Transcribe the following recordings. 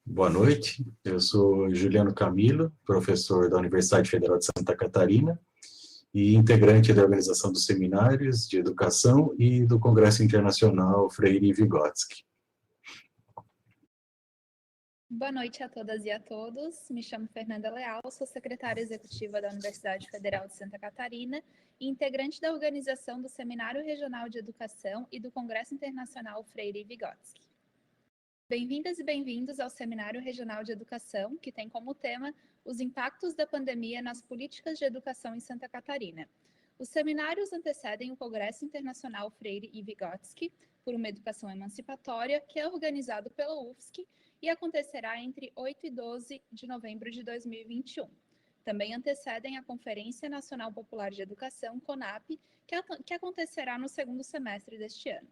Boa noite, eu sou Juliano Camilo, professor da Universidade Federal de Santa Catarina e integrante da organização dos seminários de educação e do Congresso Internacional Freire e Vygotsky. Boa noite a todas e a todos. Me chamo Fernanda Leal, sou secretária executiva da Universidade Federal de Santa Catarina e integrante da organização do Seminário Regional de Educação e do Congresso Internacional Freire e Vygotsky. Bem-vindas e bem-vindos ao Seminário Regional de Educação, que tem como tema os impactos da pandemia nas políticas de educação em Santa Catarina. Os seminários antecedem o Congresso Internacional Freire e Vygotsky por uma Educação Emancipatória, que é organizado pela UFSC e acontecerá entre 8 e 12 de novembro de 2021. Também antecedem a Conferência Nacional Popular de Educação, CONAP, que acontecerá no segundo semestre deste ano.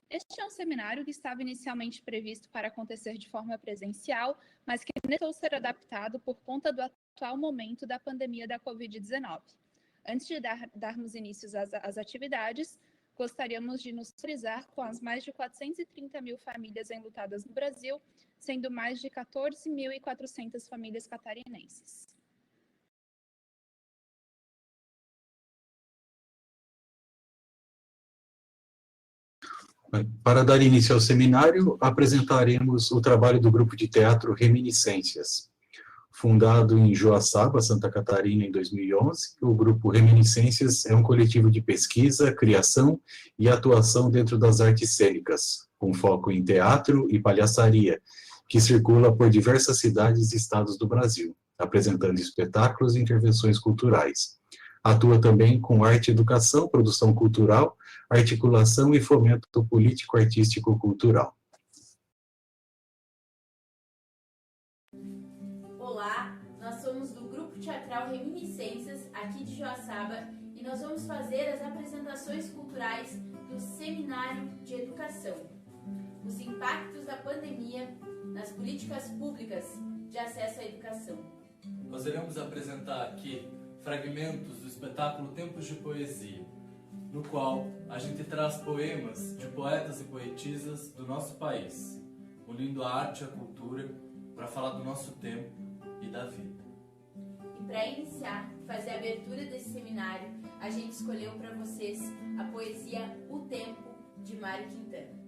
Este é um seminário que estava inicialmente previsto para acontecer de forma presencial, mas que necessitou ser adaptado por conta do atual momento da pandemia da Covid-19. Antes de darmos início às atividades, gostaríamos de nos solidarizar com as mais de 430 mil famílias enlutadas no Brasil, sendo mais de 14.400 famílias catarinenses. Para dar início ao seminário, apresentaremos o trabalho do grupo de teatro Reminiscências. Fundado em Joaçaba, Santa Catarina, em 2011, o grupo Reminiscências é um coletivo de pesquisa, criação e atuação dentro das artes cênicas, com foco em teatro e palhaçaria, que circula por diversas cidades e estados do Brasil, apresentando espetáculos e intervenções culturais. Atua também com arte e educação, produção cultural, articulação e fomento político-artístico-cultural. Olá, nós somos do Grupo Teatral Reminiscências, aqui de Joaçaba, e nós vamos fazer as apresentações culturais do Seminário de Educação. Os impactos da pandemia nas políticas públicas de acesso à educação. Nós iremos apresentar aqui fragmentos do espetáculo Tempos de Poesia, no qual a gente traz poemas de poetas e poetisas do nosso país, unindo a arte e a cultura para falar do nosso tempo e da vida. E para iniciar, fazer a abertura desse seminário, a gente escolheu para vocês a poesia O Tempo, de Mário Quintana.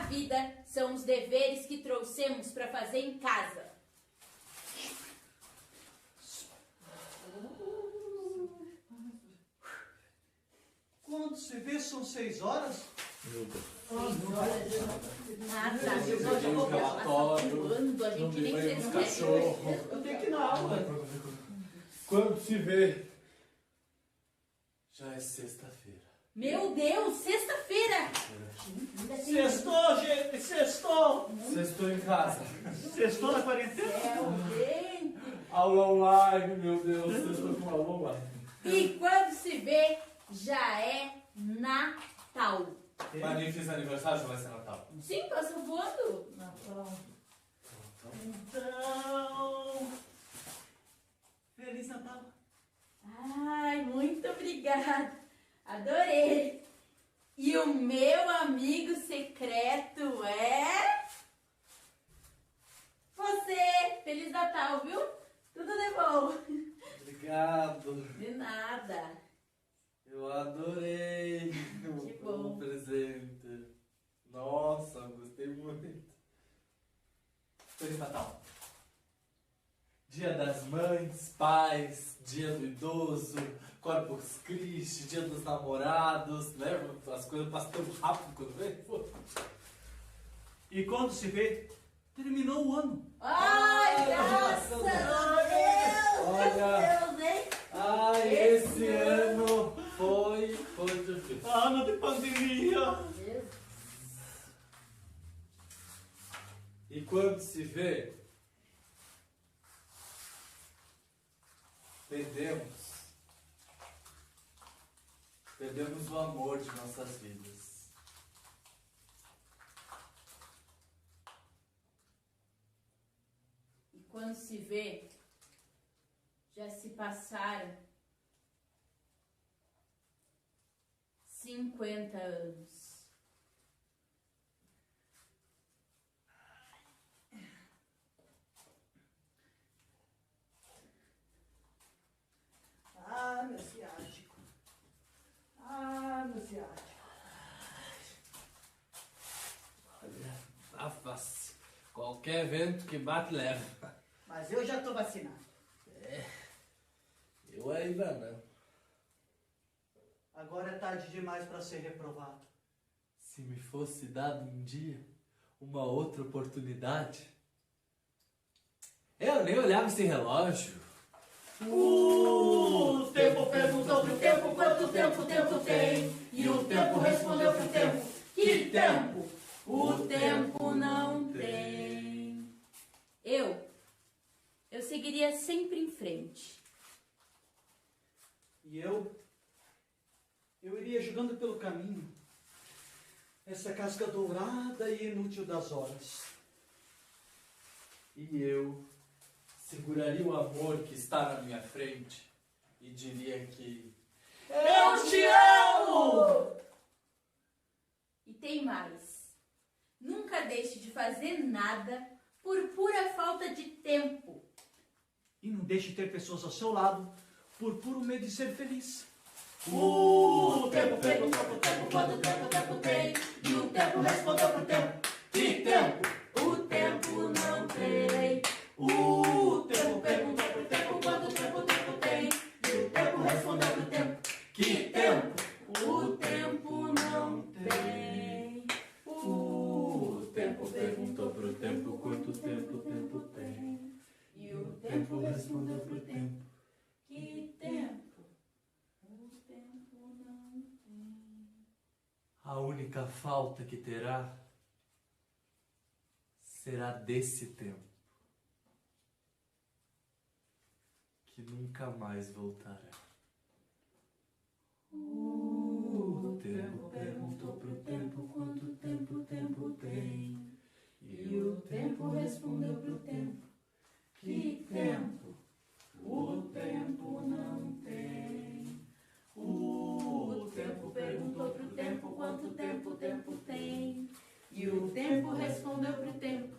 Vida são os deveres que trouxemos para fazer em casa. Quando se vê, são 6 horas? Meu Deus. 6 horas. Nada. Eu relatório, a gente nem fez os cachorros. Eu tenho que ir na aula. Quando se vê, já é sexta-feira. Meu Deus, sexta-feira! Sextou, gente, sextou! Sextou em casa. Sextou na quarentena? Gente! Aula online, meu Deus, sextou com aula online. E quando se vê, já é Natal. Mas nem fiz aniversário, já vai ser Natal. Sim, passa voando. Natal. Então... Feliz Natal. Ai, muito obrigada. Adorei! E o meu amigo secreto é... você! Feliz Natal, viu? Tudo de bom! Obrigado. De nada! Eu adorei Que bom. o presente. Nossa, gostei muito. Feliz Natal. Dia das Mães, Pais, Dia do Idoso, Corpus Christi, Dia dos Namorados, né? As coisas passam tão rápido quando vem. Pô. E quando se vê, terminou o ano. Ai, graças a Deus! Olha. Meu Deus, hein? Ai, esse ano foi difícil. Ano de pandemia. E quando se vê, perdemos o amor de nossas vidas. E quando se vê, já se passaram 50 anos. Ah, meu ciático. Ah, meu ciático. Olha, a face. Qualquer vento que bate leva. Mas eu já tô vacinado. Eu ainda não. Agora é tarde demais para ser reprovado. Se me fosse dado um dia uma outra oportunidade, eu nem olhava esse relógio. O tempo perguntou pro tempo quanto tempo o tempo tem. E o tempo respondeu pro tempo. Que tempo? O tempo não tem. Eu seguiria sempre em frente. E eu iria jogando pelo caminho essa casca dourada e inútil das horas. E eu seguraria o amor que está na minha frente e diria que Eu te amo! E tem mais. Nunca deixe de fazer nada por pura falta de tempo. E não deixe de ter pessoas ao seu lado por puro medo de ser feliz. O tempo perguntou pro tempo quanto tempo o tempo tem. E o tempo respondeu pro tempo. Que tempo? O tempo não tem. O tempo perguntou pro tempo quanto tempo o tempo tem. E o tempo respondeu pro tempo. Que tempo? O tempo não tem. O tempo perguntou pro tempo quanto tempo o tempo tem. E o tempo respondeu pro tempo. Que tempo? O tempo não tem. a única falta que terá será desse tempo, que nunca mais voltará. O tempo perguntou pro tempo quanto tempo o tempo tem, E o tempo respondeu pro tempo. Que tempo? O tempo não tem. O tempo perguntou pro tempo quanto tempo o tempo tem. E o tempo respondeu pro tempo.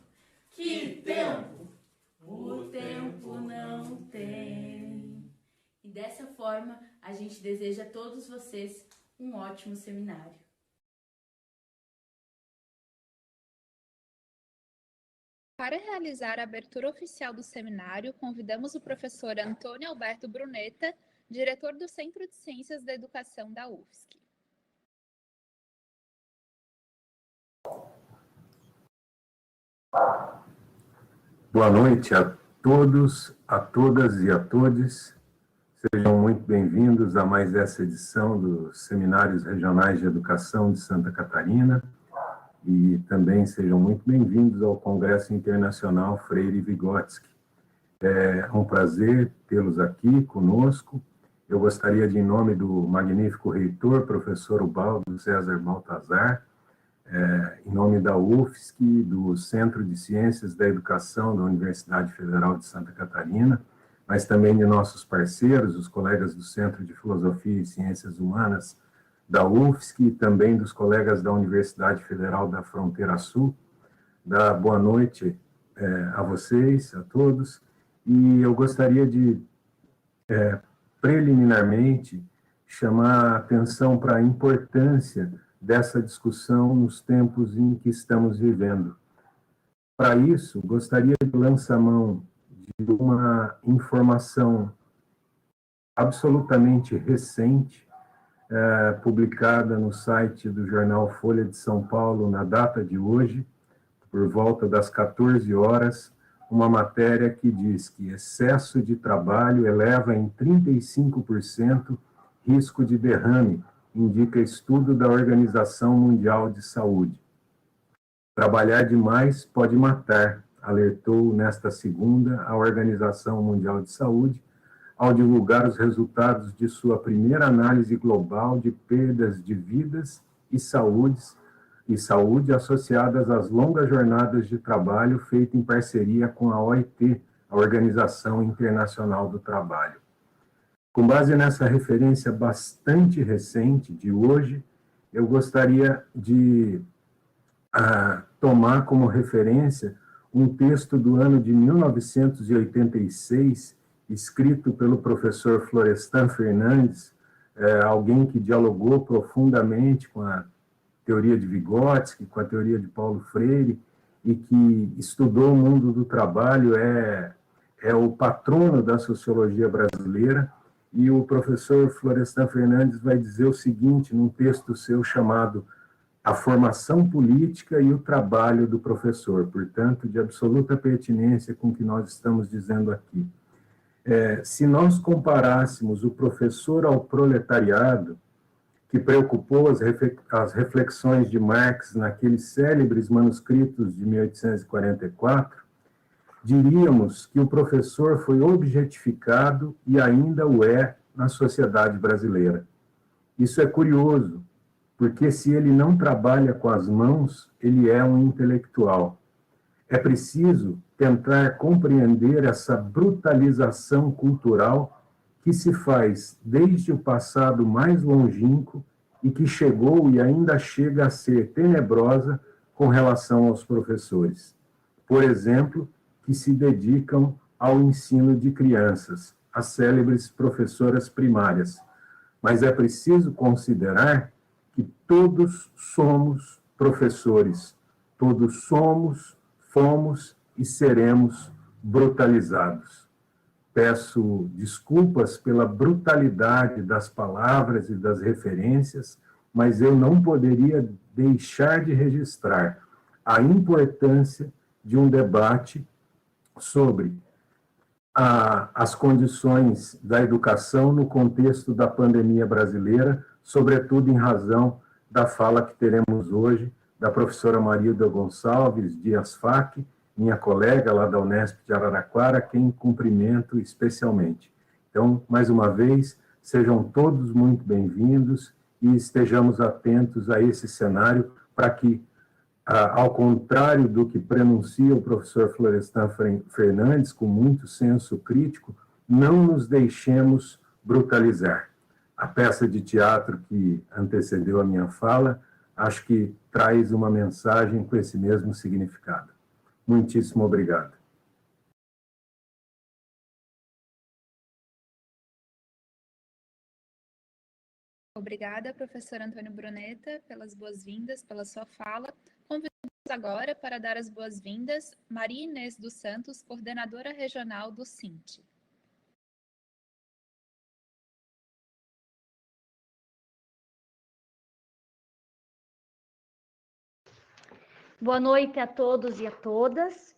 Que tempo? O tempo não tem. E dessa forma, a gente deseja a todos vocês um ótimo seminário. Para realizar a abertura oficial do seminário, convidamos o professor Antônio Alberto Brunetta, diretor do Centro de Ciências da Educação da UFSC. Boa noite a todos, a todas e a todes. Sejam muito bem-vindos a mais essa edição dos Seminários Regionais de Educação de Santa Catarina e também sejam muito bem-vindos ao Congresso Internacional Freire Vygotsky. É um prazer tê-los aqui conosco. Eu gostaria de, em nome do magnífico reitor, professor Ubaldo César Baltazar, em nome da UFSC, do Centro de Ciências da Educação da Universidade Federal de Santa Catarina, mas também de nossos parceiros, os colegas do Centro de Filosofia e Ciências Humanas da UFSC e também dos colegas da Universidade Federal da Fronteira Sul. Dar boa noite a vocês, a todos, e eu gostaria de, preliminarmente, chamar a atenção para a importância dessa discussão nos tempos em que estamos vivendo. Para isso, gostaria de lançar mão de uma informação absolutamente recente, publicada no site do jornal Folha de São Paulo na data de hoje, por volta das 14 horas, uma matéria que diz que excesso de trabalho eleva em 35% risco de derrame, indica estudo da Organização Mundial de Saúde. Trabalhar demais pode matar, alertou nesta segunda a Organização Mundial de Saúde, ao divulgar os resultados de sua primeira análise global de perdas de vidas e saúde associadas às longas jornadas de trabalho feita em parceria com a OIT, a Organização Internacional do Trabalho. Com base nessa referência bastante recente de hoje, eu gostaria de tomar como referência um texto do ano de 1986, escrito pelo professor Florestan Fernandes, alguém que dialogou profundamente com a teoria de Vygotsky, com a teoria de Paulo Freire, e que estudou o mundo do trabalho, é o patrono da sociologia brasileira, e o professor Florestan Fernandes vai dizer o seguinte, num texto seu chamado A Formação Política e o Trabalho do Professor, portanto, de absoluta pertinência com o que nós estamos dizendo aqui. Se nós comparássemos o professor ao proletariado, que preocupou as reflexões de Marx naqueles célebres manuscritos de 1844, diríamos que o professor foi objetificado e ainda o é na sociedade brasileira. Isso é curioso, porque se ele não trabalha com as mãos, ele é um intelectual. É preciso tentar compreender essa brutalização cultural que se faz desde o passado mais longínquo e que chegou e ainda chega a ser tenebrosa com relação aos professores. Por exemplo, que se dedicam ao ensino de crianças, as célebres professoras primárias. Mas é preciso considerar que todos somos professores, todos somos, fomos e seremos brutalizados. Peço desculpas pela brutalidade das palavras e das referências, mas eu não poderia deixar de registrar a importância de um debate sobre as condições da educação no contexto da pandemia brasileira, sobretudo em razão da fala que teremos hoje da professora Marilda Gonçalves Dias-Fac, minha colega lá da Unesp de Araraquara, quem cumprimento especialmente. Então, mais uma vez, sejam todos muito bem-vindos e estejamos atentos a esse cenário para que, ao contrário do que prenuncia o professor Florestan Fernandes, com muito senso crítico, não nos deixemos brutalizar. A peça de teatro que antecedeu a minha fala, acho que traz uma mensagem com esse mesmo significado. Muitíssimo obrigado. Obrigada, professor Antônio Brunetta, pelas boas-vindas, pela sua fala. Convidamos agora para dar as boas-vindas Maria Inês dos Santos, coordenadora regional do SINT. Boa noite a todos e a todas.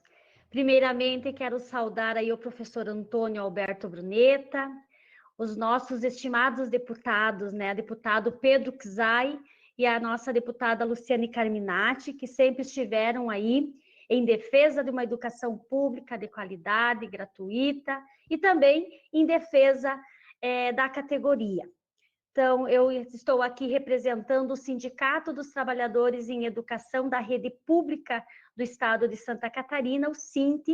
Primeiramente, quero saudar aí o professor Antônio Alberto Brunetta, os nossos estimados deputados, né, deputado Pedro Czai e a nossa deputada Luciane Carminati, que sempre estiveram aí em defesa de uma educação pública de qualidade, gratuita, e também em defesa da categoria. Então, eu estou aqui representando o Sindicato dos Trabalhadores em Educação da Rede Pública do Estado de Santa Catarina, o SINT.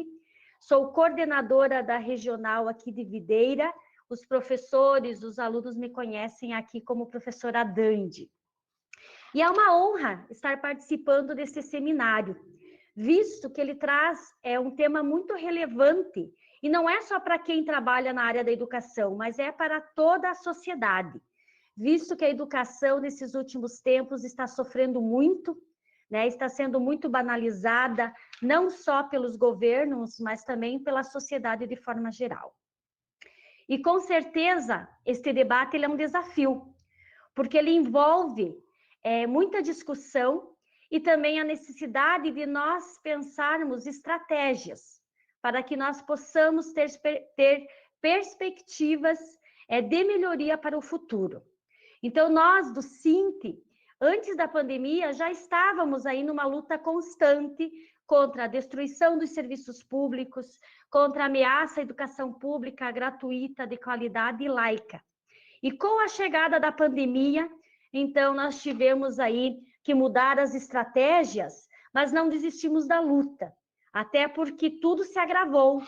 Sou coordenadora da regional aqui de Videira. Os professores, os alunos me conhecem aqui como professora Dandi. E é uma honra estar participando desse seminário, visto que ele traz um tema muito relevante, e não é só para quem trabalha na área da educação, mas é para toda a sociedade. Visto que a educação, nesses últimos tempos, está sofrendo muito, né, está sendo muito banalizada, não só pelos governos, mas também pela sociedade de forma geral. E, com certeza, este debate ele é um desafio, porque ele envolve muita discussão e também a necessidade de nós pensarmos estratégias para que nós possamos ter perspectivas de melhoria para o futuro. Então, nós do SINT Antes da pandemia, já estávamos aí numa luta constante contra a destruição dos serviços públicos, contra a ameaça à educação pública gratuita, de qualidade e laica. E com a chegada da pandemia, então nós tivemos aí que mudar as estratégias, mas não desistimos da luta, até porque tudo se agravou.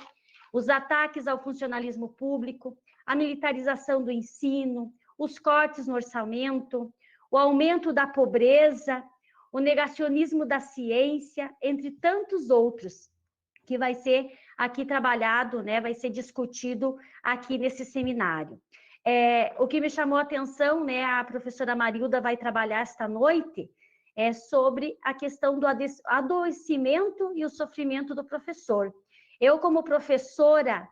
Os ataques ao funcionalismo público, a militarização do ensino, os cortes no orçamento, o aumento da pobreza, o negacionismo da ciência, entre tantos outros, que vai ser aqui trabalhado, né, vai ser discutido aqui nesse seminário. O que me chamou a atenção, né, a professora Marilda vai trabalhar esta noite, é sobre a questão do adoecimento e o sofrimento do professor. Eu, como professora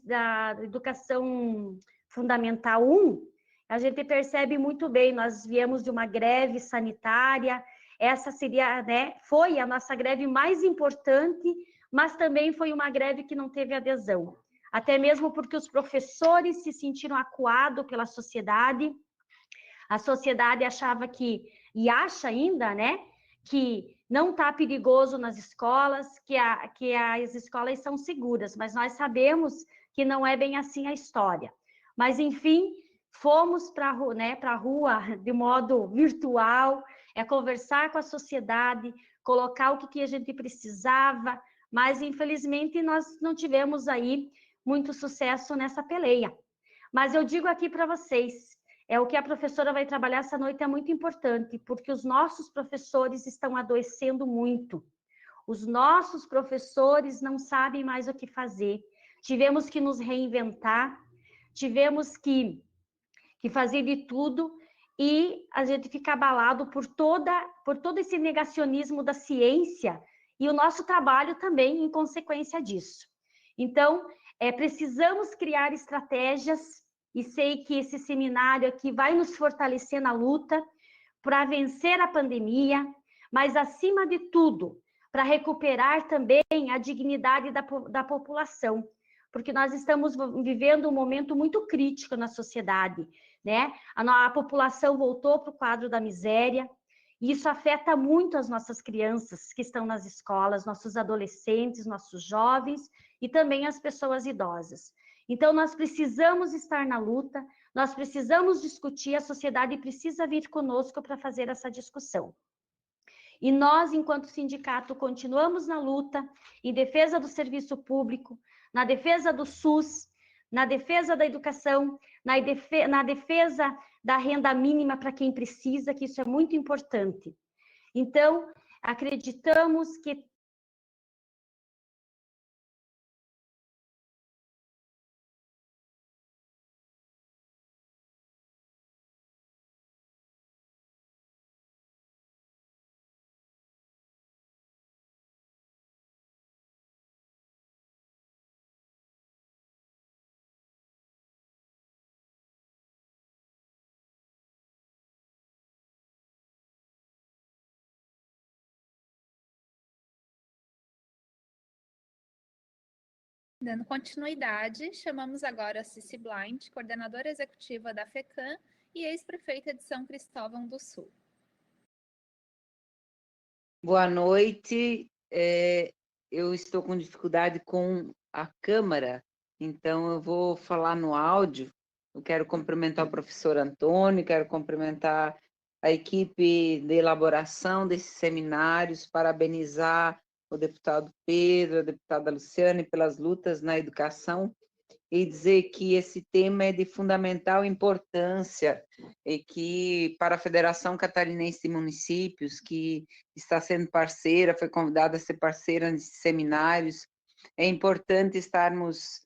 da Educação Fundamental 1, a gente percebe muito bem, nós viemos de uma greve sanitária, essa seria, né, foi a nossa greve mais importante, mas também foi uma greve que não teve adesão. Até mesmo porque os professores se sentiram acuados pela sociedade, a sociedade achava que, e acha ainda, né, que não está perigoso nas escolas, que as escolas são seguras, mas nós sabemos que não é bem assim a história. Mas, enfim, fomos para a rua de modo virtual, conversar com a sociedade, colocar o que a gente precisava, mas, infelizmente, nós não tivemos aí muito sucesso nessa peleia. Mas eu digo aqui para vocês, o que a professora vai trabalhar essa noite é muito importante, porque os nossos professores estão adoecendo muito. Os nossos professores não sabem mais o que fazer. Tivemos que nos reinventar, tivemos que fazer de tudo, e a gente fica abalado por todo esse negacionismo da ciência, e o nosso trabalho também em consequência disso. Então, precisamos criar estratégias, e sei que esse seminário aqui vai nos fortalecer na luta para vencer a pandemia, mas, acima de tudo, para recuperar também a dignidade da população, porque nós estamos vivendo um momento muito crítico na sociedade, né? A população voltou para o quadro da miséria, e isso afeta muito as nossas crianças que estão nas escolas, nossos adolescentes, nossos jovens e também as pessoas idosas. Então, nós precisamos estar na luta, nós precisamos discutir, a sociedade precisa vir conosco para fazer essa discussão. E nós, enquanto sindicato, continuamos na luta em defesa do serviço público, na defesa do SUS, na defesa da educação, na defesa da renda mínima para quem precisa, que isso é muito importante. Então, acreditamos que Dando continuidade, chamamos agora a Cici Blind, coordenadora executiva da FECAM e ex-prefeita de São Cristóvão do Sul. Boa noite. Eu estou com dificuldade com a câmera, então eu vou falar no áudio. Eu quero cumprimentar o professor Antônio, quero cumprimentar a equipe de elaboração desses seminários, parabenizar o deputado Pedro, a deputada Luciane pelas lutas na educação e dizer que esse tema é de fundamental importância e que para a Federação Catarinense de Municípios, que está sendo parceira, foi convidada a ser parceira nesses seminários, é importante estarmos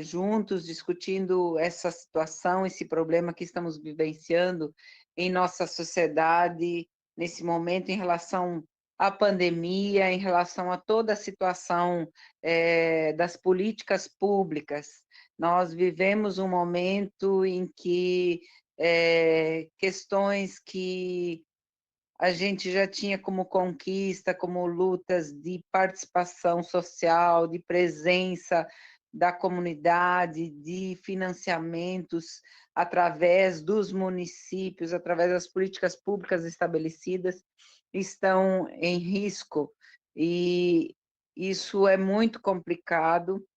juntos discutindo essa situação, esse problema que estamos vivenciando em nossa sociedade nesse momento em relação à pandemia, em relação a toda a situação das políticas públicas. Nós vivemos um momento em que questões que a gente já tinha como conquista, como lutas de participação social, de presença da comunidade, de financiamentos através dos municípios, através das políticas públicas estabelecidas, estão em risco. E isso é muito complicado,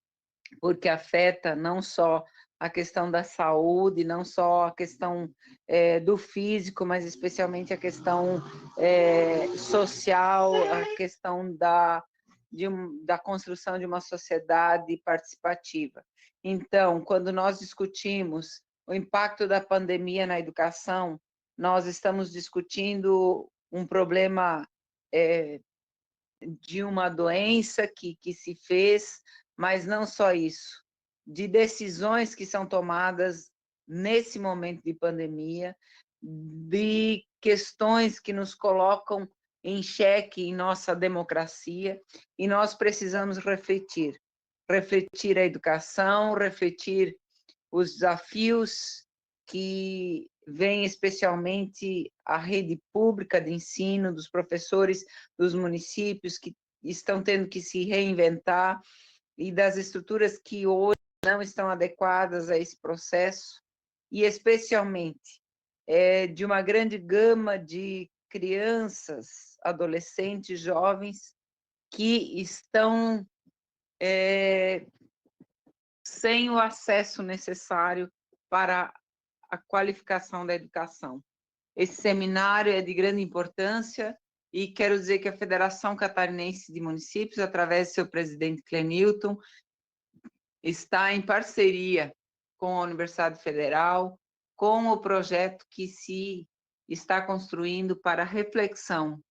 porque afeta não só a questão da saúde, não só a questão do físico, mas especialmente a questão social, a questão da construção de uma sociedade participativa. Então, quando nós discutimos o impacto da pandemia na educação, nós estamos discutindo um problema de uma doença que se fez, mas não só isso, de decisões que são tomadas nesse momento de pandemia, de questões que nos colocam em xeque em nossa democracia, e nós precisamos refletir a educação, refletir os desafios que vem especialmente a rede pública de ensino, dos professores dos municípios que estão tendo que se reinventar, e das estruturas que hoje não estão adequadas a esse processo, e especialmente de uma grande gama de crianças, adolescentes, jovens, que estão sem o acesso necessário para a qualificação da educação. Esse seminário é de grande importância e quero dizer que a Federação Catarinense de Municípios, através do seu presidente Clenilton, está em parceria com a Universidade Federal, com o projeto que se está construindo para a reflexão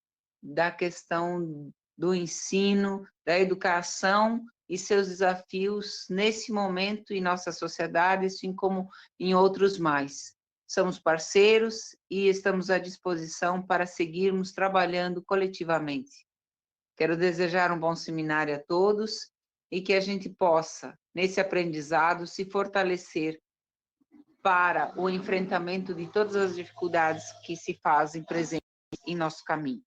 da questão do ensino, da educação e seus desafios nesse momento em nossa sociedade, assim como em outros mais. Somos parceiros e estamos à disposição para seguirmos trabalhando coletivamente. Quero desejar um bom seminário a todos e que a gente possa, nesse aprendizado, se fortalecer para o enfrentamento de todas as dificuldades que se fazem presentes em nosso caminho.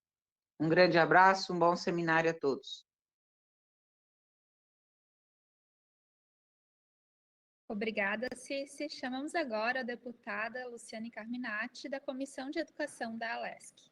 Um grande abraço, um bom seminário a todos. Obrigada, Cici. Chamamos agora a deputada Luciane Carminati, da Comissão de Educação da ALESC.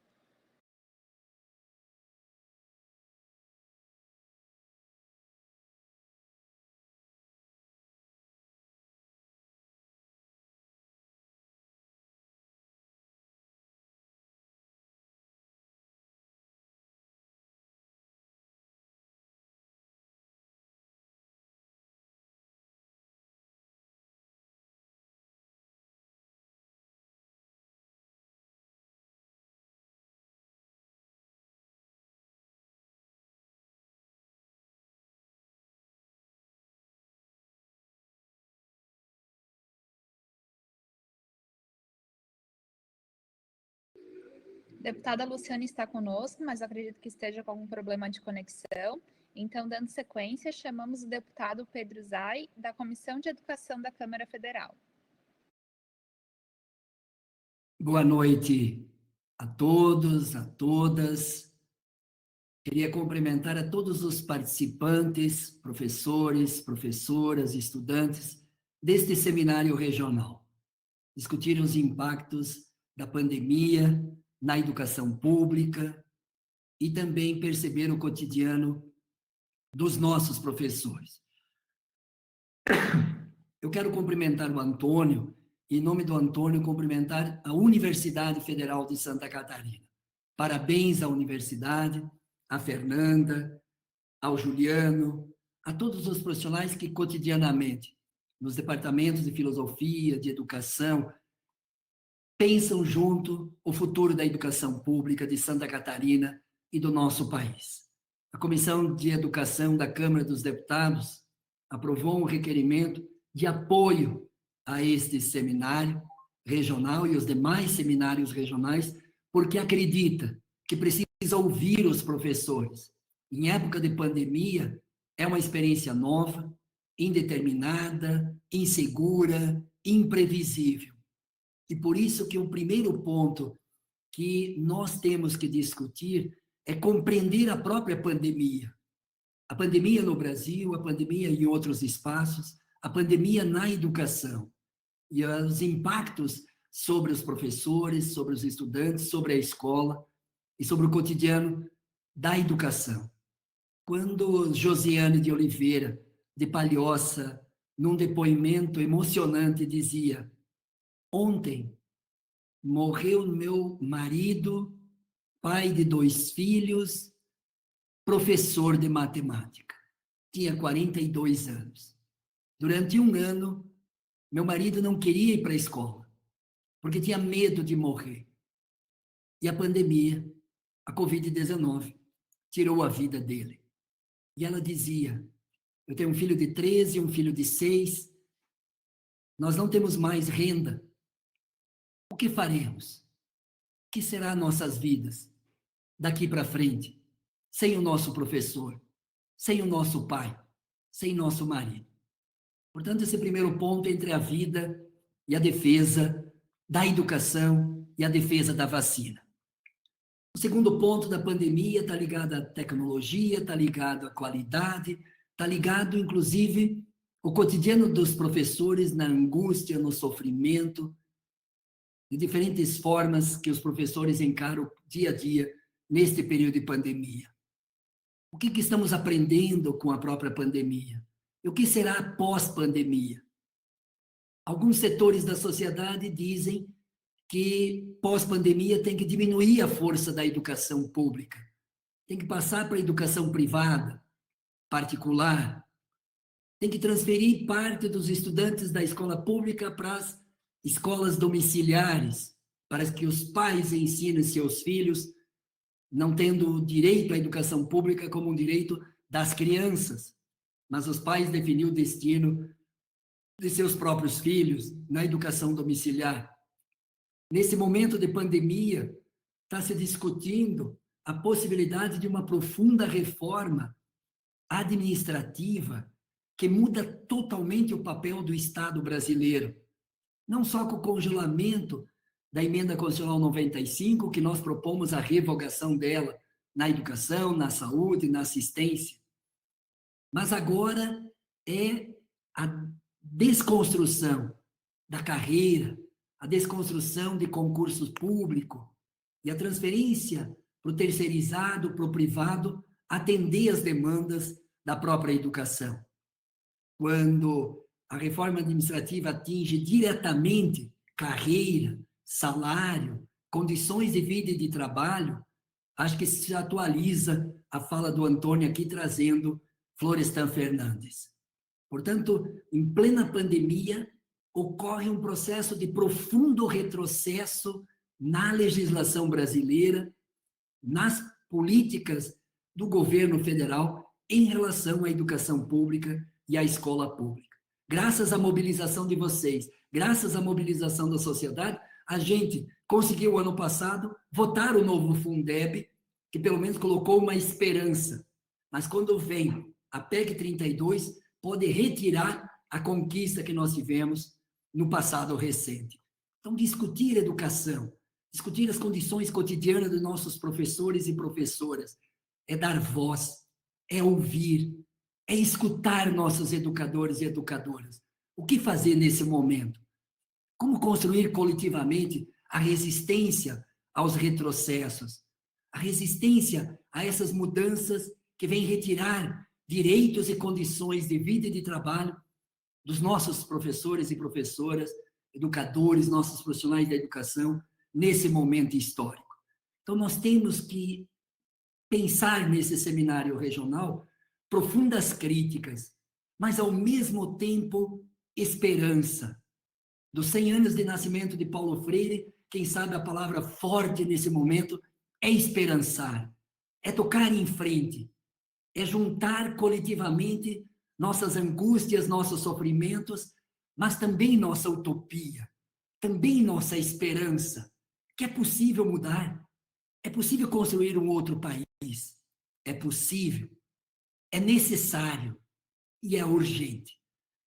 Deputada Luciane está conosco, mas acredito que esteja com algum problema de conexão. Então, dando sequência, chamamos o deputado Pedro Zay, da Comissão de Educação da Câmara Federal. Boa noite a todos, a todas. Queria cumprimentar a todos os participantes, professores, professoras, estudantes deste seminário regional. Discutir os impactos da pandemia na educação pública e também perceber o cotidiano dos nossos professores. Eu quero cumprimentar o Antônio, e em nome do Antônio, cumprimentar a Universidade Federal de Santa Catarina. Parabéns à universidade, à Fernanda, ao Juliano, a todos os profissionais que cotidianamente, nos departamentos de filosofia, de educação, pensam junto o futuro da educação pública de Santa Catarina e do nosso país. A Comissão de Educação da Câmara dos Deputados aprovou um requerimento de apoio a este seminário regional e os demais seminários regionais, porque acredita que precisa ouvir os professores. Em época de pandemia, é uma experiência nova, indeterminada, insegura, imprevisível. E por isso que o primeiro ponto que nós temos que discutir é compreender a própria pandemia. A pandemia no Brasil, a pandemia em outros espaços, a pandemia na educação e os impactos sobre os professores, sobre os estudantes, sobre a escola e sobre o cotidiano da educação. Quando Josiane de Oliveira, de Palhoça, num depoimento emocionante, dizia: ontem morreu meu marido, pai de 2 filhos, professor de matemática. Tinha 42 anos. Durante 1 ano, meu marido não queria ir para a escola, porque tinha medo de morrer. E a pandemia, a Covid-19, tirou a vida dele. E ela dizia: eu tenho um filho de 13, um filho de 6, nós não temos mais renda. O que faremos? O que será nossas vidas daqui para frente, sem o nosso professor, sem o nosso pai, sem nosso marido? Portanto, esse primeiro ponto entre a vida e a defesa da educação e a defesa da vacina. O segundo ponto da pandemia está ligado à tecnologia, está ligado à qualidade, está ligado, inclusive, ao cotidiano dos professores na angústia, no sofrimento, de diferentes formas que os professores encaram dia a dia neste período de pandemia. O que estamos aprendendo com a própria pandemia? E o que será pós-pandemia? Alguns setores da sociedade dizem que pós-pandemia tem que diminuir a força da educação pública, tem que passar para a educação privada, particular, tem que transferir parte dos estudantes da escola pública para as escolas domiciliares, para que os pais ensinem seus filhos, não tendo o direito à educação pública como um direito das crianças, mas os pais definiram o destino de seus próprios filhos na educação domiciliar. Nesse momento de pandemia, está se discutindo a possibilidade de uma profunda reforma administrativa que muda totalmente o papel do Estado brasileiro. Não só com o congelamento da Emenda Constitucional 95, que nós propomos a revogação dela na educação, na saúde, na assistência, mas agora é a desconstrução da carreira, a desconstrução de concurso público e a transferência para o terceirizado, para o privado, atender às demandas da própria educação. Quando a reforma administrativa atinge diretamente carreira, salário, condições de vida e de trabalho, acho que se atualiza a fala do Antônio aqui, trazendo Florestan Fernandes. Portanto, em plena pandemia, ocorre um processo de profundo retrocesso na legislação brasileira, nas políticas do governo federal em relação à educação pública e à escola pública. Graças à mobilização de vocês, graças à mobilização da sociedade, a gente conseguiu, ano passado, votar o novo Fundeb, que pelo menos colocou uma esperança. Mas quando vem a PEC 32, pode retirar a conquista que nós tivemos no passado recente. Então, discutir educação, discutir as condições cotidianas dos nossos professores e professoras, é dar voz, é ouvir, é escutar nossos educadores e educadoras. O que fazer nesse momento? Como construir coletivamente a resistência aos retrocessos, a resistência a essas mudanças que vêm retirar direitos e condições de vida e de trabalho dos nossos professores e professoras, educadores, nossos profissionais da educação, nesse momento histórico. Então, nós temos que pensar nesse seminário regional profundas críticas, mas, ao mesmo tempo, esperança. Dos 100 anos de nascimento de Paulo Freire, quem sabe a palavra forte nesse momento é esperançar, é tocar em frente, é juntar coletivamente nossas angústias, nossos sofrimentos, mas também nossa utopia, também nossa esperança, que é possível mudar, é possível construir um outro país, é possível, é necessário e é urgente.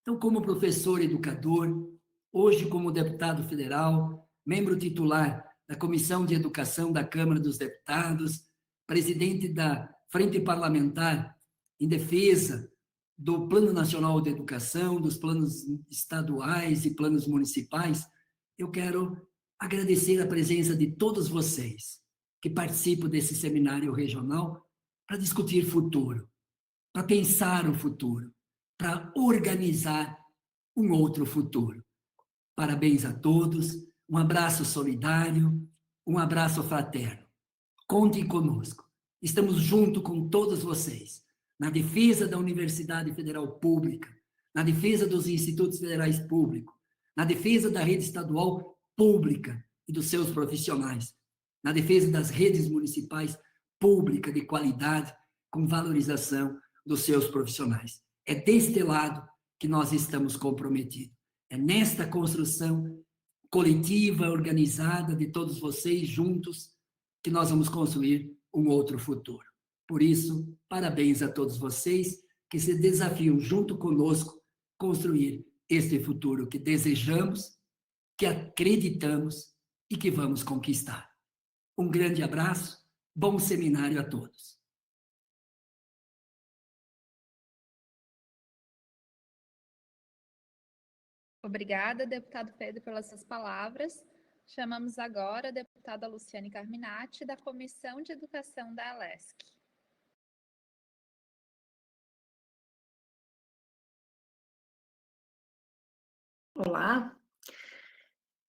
Então, como professor educador, hoje como deputado federal, membro titular da Comissão de Educação da Câmara dos Deputados, presidente da Frente Parlamentar em defesa do Plano Nacional de Educação, dos planos estaduais e planos municipais, eu quero agradecer a presença de todos vocês que participam desse seminário regional para discutir futuro, para pensar o futuro, para organizar um outro futuro. Parabéns a todos, um abraço solidário, um abraço fraterno. Contem conosco. Estamos junto com todos vocês, na defesa da Universidade Federal Pública, na defesa dos institutos federais públicos, na defesa da rede estadual pública e dos seus profissionais, na defesa das redes municipais públicas de qualidade, com valorização dos seus profissionais. É deste lado que nós estamos comprometidos. É nesta construção coletiva, organizada, de todos vocês juntos, que nós vamos construir um outro futuro. Por isso, parabéns a todos vocês que se desafiam junto conosco construir este futuro que desejamos, que acreditamos e que vamos conquistar. Um grande abraço, bom seminário a todos. Obrigada, deputado Pedro, pelas suas palavras. Chamamos agora a deputada Luciane Carminati, da Comissão de Educação da ALESC. Olá,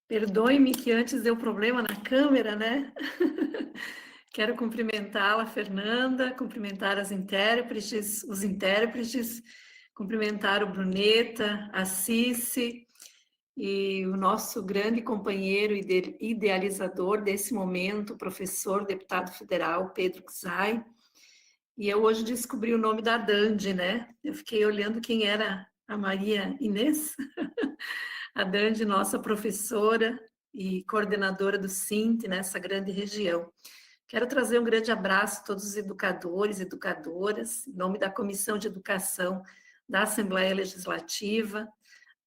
perdoe-me que antes deu problema na câmera, né? Quero cumprimentá-la, Fernanda, cumprimentar as intérpretes, os intérpretes, cumprimentar o Bruneta, a Cici e o nosso grande companheiro e idealizador desse momento, o professor, deputado federal, Pedro Czai. E eu hoje descobri o nome da Dandi, né? Eu fiquei olhando quem era a Maria Inês, a Dandi, nossa professora e coordenadora do SINT nessa grande região. Quero trazer um grande abraço a todos os educadores e educadoras, em nome da Comissão de Educação da Assembleia Legislativa,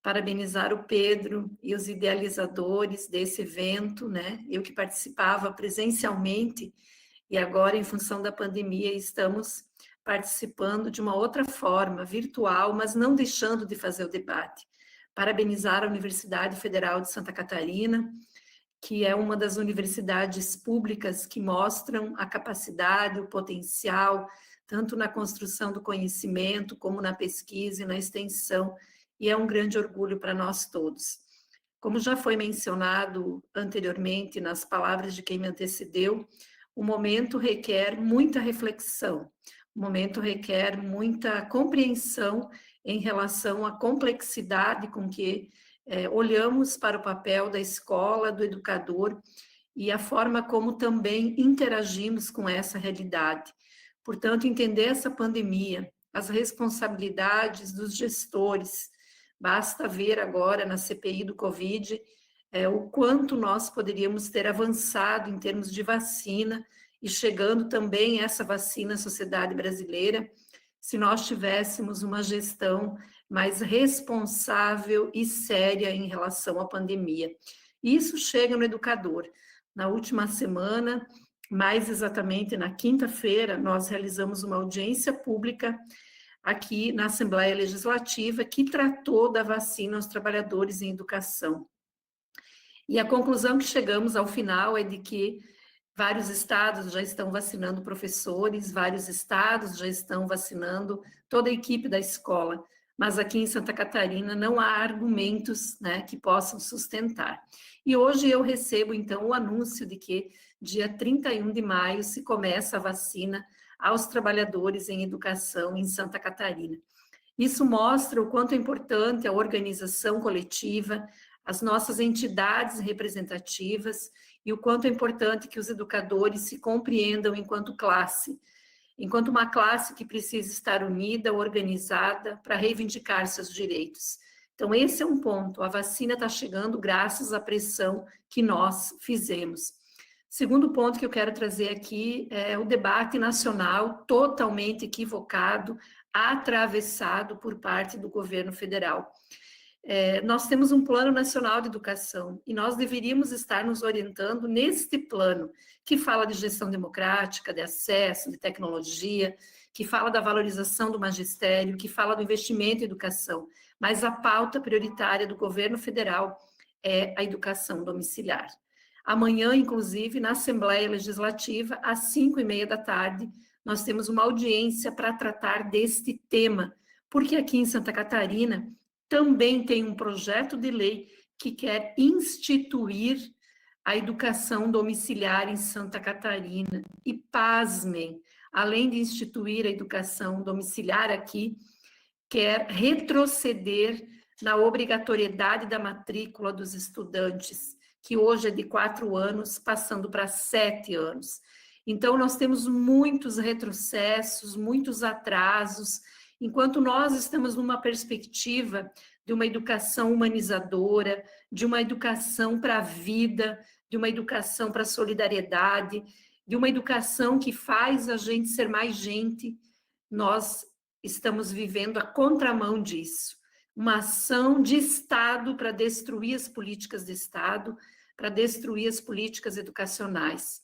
parabenizar o Pedro e os idealizadores desse evento, né? Eu que participava presencialmente e agora, em função da pandemia, estamos participando de uma outra forma, virtual, mas não deixando de fazer o debate. Parabenizar a Universidade Federal de Santa Catarina, que é uma das universidades públicas que mostram a capacidade, o potencial, tanto na construção do conhecimento, como na pesquisa e na extensão, e é um grande orgulho para nós todos. Como já foi mencionado anteriormente nas palavras de quem me antecedeu, o momento requer muita reflexão, o momento requer muita compreensão em relação à complexidade com que olhamos para o papel da escola, do educador, e a forma como também interagimos com essa realidade. Portanto, entender essa pandemia, as responsabilidades dos gestores, basta ver agora na CPI do Covid o quanto nós poderíamos ter avançado em termos de vacina e chegando também essa vacina à sociedade brasileira, se nós tivéssemos uma gestão mais responsável e séria em relação à pandemia. Isso chega no educador. Na última semana, mais exatamente na quinta-feira, nós realizamos uma audiência pública aqui na Assembleia Legislativa que tratou da vacina aos trabalhadores em educação. E a conclusão que chegamos ao final é de que vários estados já estão vacinando professores, vários estados já estão vacinando toda a equipe da escola, mas aqui em Santa Catarina não há argumentos, né, que possam sustentar. E hoje eu recebo, então, o anúncio de que dia 31 de maio se começa a vacina aos trabalhadores em educação em Santa Catarina. Isso mostra o quanto é importante a organização coletiva, as nossas entidades representativas e o quanto é importante que os educadores se compreendam enquanto uma classe que precisa estar unida, organizada, para reivindicar seus direitos. Então, esse é um ponto, a vacina está chegando graças à pressão que nós fizemos. Segundo ponto que eu quero trazer aqui é o debate nacional totalmente equivocado, atravessado por parte do governo federal. nós temos um Plano Nacional de Educação e nós deveríamos estar nos orientando neste plano, que fala de gestão democrática, de acesso, de tecnologia, que fala da valorização do magistério, que fala do investimento em educação, mas a pauta prioritária do governo federal é a educação domiciliar. Amanhã, inclusive, na Assembleia Legislativa, às 5h30 da tarde, nós temos uma audiência para tratar deste tema, porque aqui em Santa Catarina também tem um projeto de lei que quer instituir a educação domiciliar em Santa Catarina. E pasmem, além de instituir a educação domiciliar aqui, quer retroceder na obrigatoriedade da matrícula dos estudantes, que hoje é de 4 anos, passando para 7 anos. Então, nós temos muitos retrocessos, muitos atrasos, enquanto nós estamos numa perspectiva de uma educação humanizadora, de uma educação para a vida, de uma educação para a solidariedade, de uma educação que faz a gente ser mais gente, nós estamos vivendo a contramão disso. Uma ação de Estado para destruir as políticas de Estado, para destruir as políticas educacionais.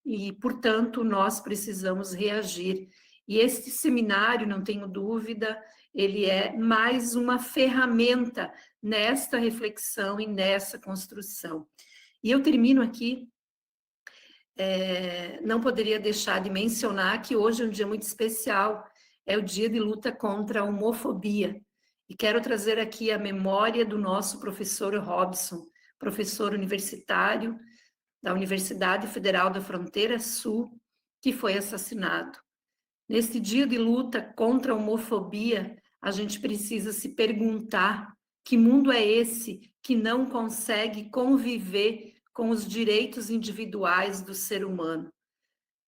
E, portanto, nós precisamos reagir. E este seminário, não tenho dúvida, ele é mais uma ferramenta nesta reflexão e nessa construção. E eu termino aqui, não poderia deixar de mencionar que hoje é um dia muito especial, é o dia de luta contra a homofobia. E quero trazer aqui a memória do nosso professor Robson, professor universitário da Universidade Federal da Fronteira Sul, que foi assassinado. Neste dia de luta contra a homofobia, a gente precisa se perguntar que mundo é esse que não consegue conviver com os direitos individuais do ser humano.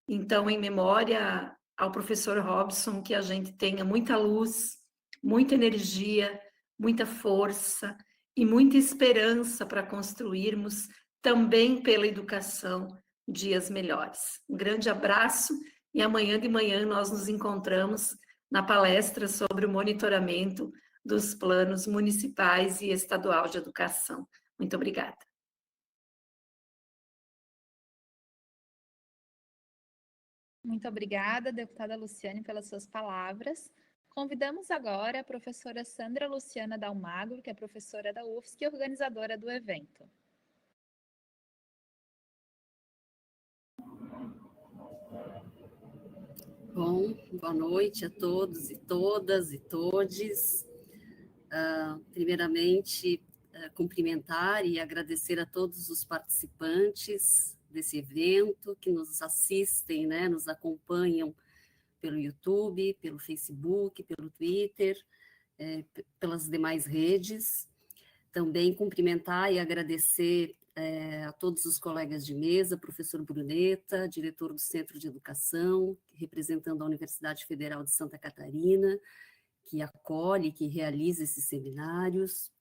Então, em memória ao professor Robson, que a gente tenha muita luz, muita energia, muita força e muita esperança para construirmos, também pela educação, dias melhores. Um grande abraço e amanhã de manhã nós nos encontramos na palestra sobre o monitoramento dos planos municipais e estadual de educação. Muito obrigada. Muito obrigada, deputada Luciane, pelas suas palavras. Convidamos agora a professora Sandra Luciana Dalmagro, que é professora da UFSC e organizadora do evento. Bom, boa noite a todos e todas e todes. Primeiramente, cumprimentar e agradecer a todos os participantes desse evento que nos assistem, né, nos acompanham pelo YouTube, pelo Facebook, pelo Twitter, pelas demais redes. Também cumprimentar e agradecer a todos os colegas de mesa, professor Bruneta, diretor do Centro de Educação, representando a Universidade Federal de Santa Catarina, que acolhe, que realiza esses seminários,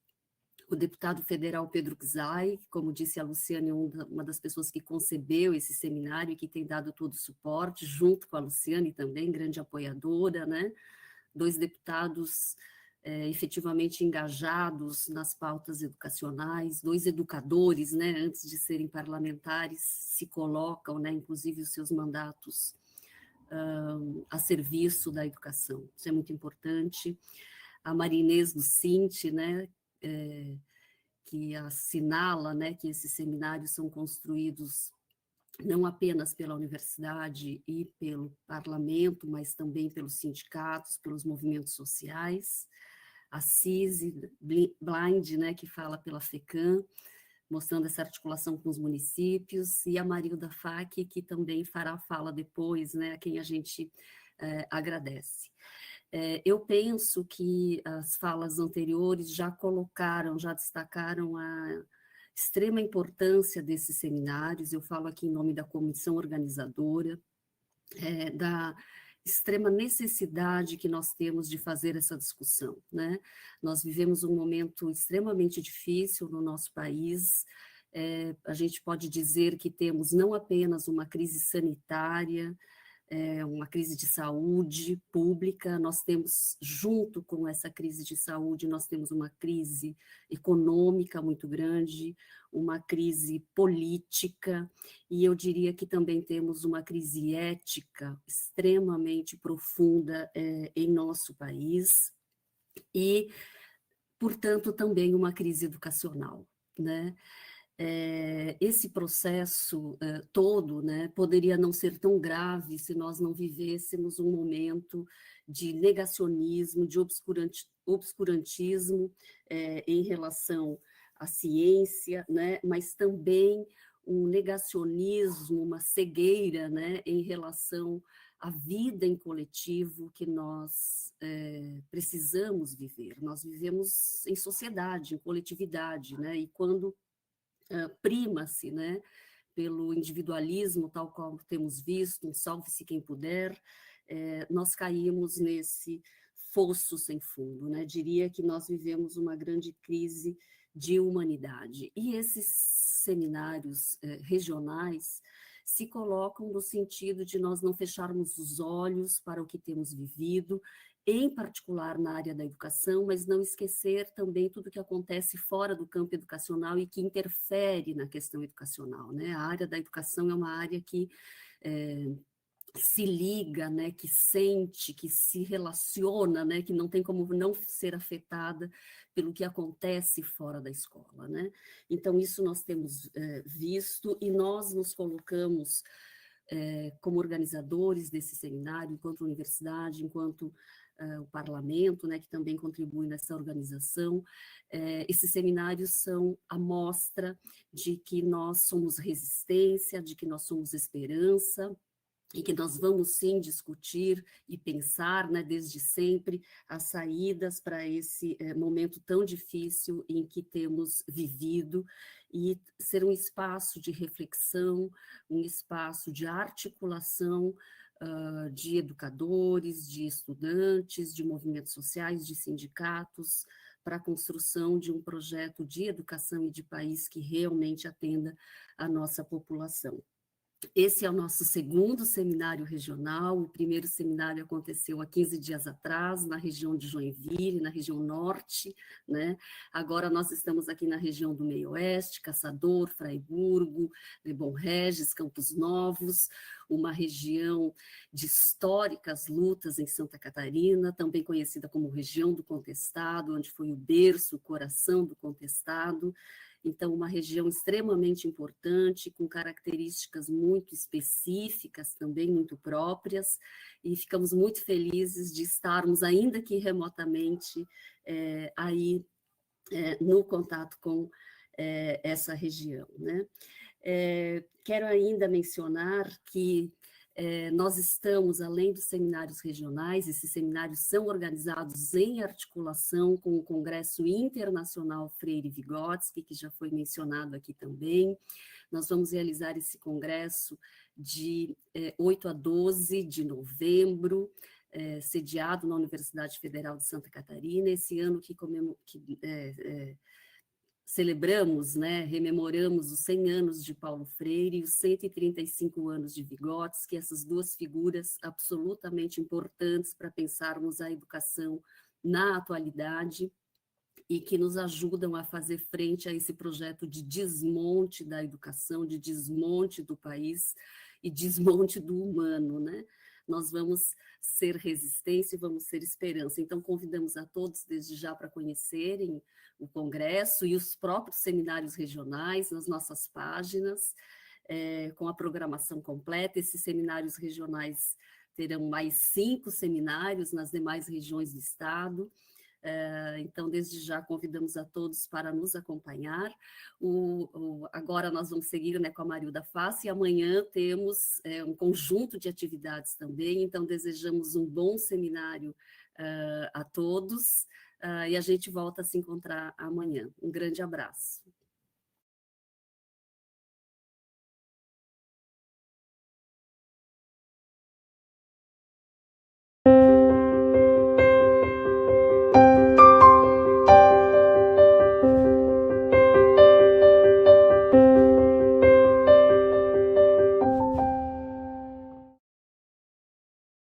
o deputado federal Pedro Czai, como disse a Luciane, uma das pessoas que concebeu esse seminário e que tem dado todo o suporte, junto com a Luciane também, grande apoiadora, né? 2 deputados efetivamente engajados nas pautas educacionais, 2 educadores, né, antes de serem parlamentares, se colocam, né, inclusive os seus mandatos a serviço da educação. Isso é muito importante. A Maria Inês do Cinti, né, que assinala, né, que esses seminários são construídos não apenas pela universidade e pelo parlamento, mas também pelos sindicatos, pelos movimentos sociais. A Cise Blind, né, que fala pela FECAM, mostrando essa articulação com os municípios, e a Marilda Fac, que também fará fala depois, né, a quem a gente agradece. Eu penso que as falas anteriores já colocaram, já destacaram a extrema importância desses seminários. Eu falo aqui em nome da comissão organizadora, da extrema necessidade que nós temos de fazer essa discussão, né? Nós vivemos um momento extremamente difícil no nosso país. A gente pode dizer que temos não apenas uma crise sanitária, uma crise de saúde pública, nós temos, junto com essa crise de saúde, nós temos uma crise econômica muito grande, uma crise política, e eu diria que também temos uma crise ética extremamente profunda em nosso país, e, portanto, também uma crise educacional, né? Esse processo todo, né, poderia não ser tão grave se nós não vivêssemos um momento de negacionismo, de obscurantismo em relação à ciência, né, mas também um negacionismo, uma cegueira, né, em relação à vida em coletivo que nós precisamos viver. Nós vivemos em sociedade, em coletividade, né, e quando prima-se, né, pelo individualismo, tal qual temos visto, um salve-se quem puder, nós caímos nesse fosso sem fundo, né? Diria que nós vivemos uma grande crise de humanidade. E esses seminários regionais se colocam no sentido de nós não fecharmos os olhos para o que temos vivido, em particular na área da educação, mas não esquecer também tudo que acontece fora do campo educacional e que interfere na questão educacional, né? A área da educação é uma área que se liga, né, que sente, que se relaciona, né, que não tem como não ser afetada pelo que acontece fora da escola, né? Então, isso nós temos visto e nós nos colocamos como organizadores desse seminário, enquanto universidade, enquanto o parlamento, né, que também contribui nessa organização. Esses seminários são a mostra de que nós somos resistência, de que nós somos esperança, e que nós vamos sim discutir e pensar, né, desde sempre, as saídas para esse momento tão difícil em que temos vivido, e ser um espaço de reflexão, um espaço de articulação de educadores, de estudantes, de movimentos sociais, de sindicatos, para a construção de um projeto de educação e de país que realmente atenda a nossa população. Esse é o nosso segundo seminário regional. O primeiro seminário aconteceu há 15 dias atrás, na região de Joinville, na região norte, né? Agora nós estamos aqui na região do Meio-Oeste, Caçador, Fraiburgo, Lebon Regis, Campos Novos, uma região de históricas lutas em Santa Catarina, também conhecida como região do Contestado, onde foi o berço, o coração do Contestado. Então, uma região extremamente importante, com características muito específicas, também muito próprias, e ficamos muito felizes de estarmos, ainda que remotamente, aí no contato com essa região, né? Quero ainda mencionar que nós estamos, além dos seminários regionais, esses seminários são organizados em articulação com o Congresso Internacional Freire Vygotsky, que já foi mencionado aqui também. Nós vamos realizar esse congresso de 8 a 12 de novembro, sediado na Universidade Federal de Santa Catarina. Esse ano que celebramos, né, rememoramos os 100 anos de Paulo Freire e os 135 anos de Vygotsky, essas duas figuras absolutamente importantes para pensarmos a educação na atualidade e que nos ajudam a fazer frente a esse projeto de desmonte da educação, de desmonte do país e desmonte do humano, né? Nós vamos ser resistência e vamos ser esperança. Então, convidamos a todos, desde já, para conhecerem o Congresso e os próprios seminários regionais nas nossas páginas, com a programação completa. Esses seminários regionais terão mais 5 seminários nas demais regiões do Estado. Então, desde já, convidamos a todos para nos acompanhar. Agora nós vamos seguir, né, com a Marilda Face, e amanhã temos um conjunto de atividades também, então desejamos um bom seminário a todos, e a gente volta a se encontrar amanhã. Um grande abraço.